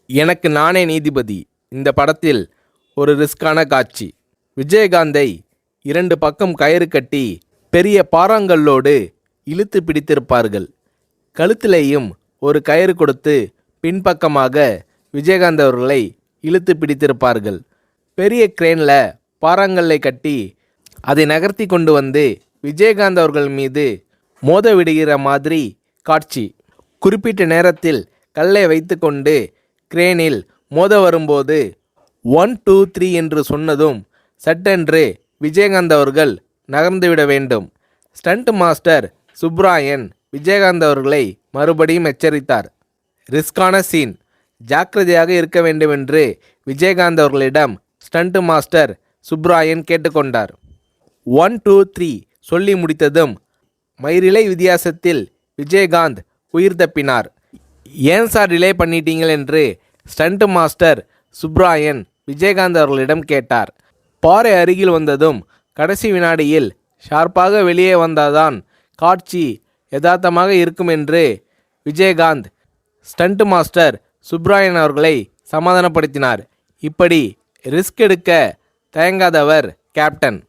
எனக்கு நானே நீதிபதி. இந்த படத்தில் ஒரு ரிஸ்கான காட்சி. விஜயகாந்தை 2 பக்கம் கயிறு கட்டி பெரிய பாறாங்கல்லோடு இழுத்து பிடித்திருப்பார்கள். கழுத்திலேயும் ஒரு கயிறு கொடுத்து பின்பக்கமாக விஜயகாந்த் அவர்களை இழுத்து பிடித்திருப்பார்கள். பெரிய கிரேனில் பாறாங்கல்லை கட்டி அதை நகர்த்தி கொண்டு வந்து விஜயகாந்த் அவர்கள் மீது மோத விடுகிற மாதிரி காட்சி. குறிப்பிட்ட நேரத்தில் கல்லை வைத்து கொண்டு கிரேனில் மோத வரும்போது 1 2 3 என்று சொன்னதும் சட்டென்று விஜயகாந்த் அவர்கள் நகர்ந்துவிட வேண்டும். ஸ்டண்ட் மாஸ்டர் சுப்ராயன் விஜயகாந்த் அவர்களை மறுபடியும் எச்சரித்தார். ரிஸ்கான சீன், ஜாக்கிரதையாக இருக்க வேண்டுமென்று விஜயகாந்த் அவர்களிடம் ஸ்டண்ட் மாஸ்டர் சுப்ராயன் கேட்டுக்கொண்டார். 1 2 3 சொல்லி முடித்ததும் மயிரிழை வித்தியாசத்தில் விஜயகாந்த் உயிர் தப்பினார். ஏன் சார் டிலே பண்ணிட்டீங்கள் என்று ஸ்டண்ட் மாஸ்டர் சுப்ராயன் விஜயகாந்த் அவர்களிடம் கேட்டார். பாறை அருகில் வந்ததும் கடைசி வினாடியில் ஷார்ப்பாக வெளியே வந்தாதான் காட்சி யதார்த்தமாக இருக்கும் என்று விஜயகாந்த் ஸ்டண்ட் மாஸ்டர் சுப்ராயன் அவர்களை சமாதானப்படுத்தினார். இப்படி ரிஸ்க் எடுக்க தயங்காதவர் கேப்டன்.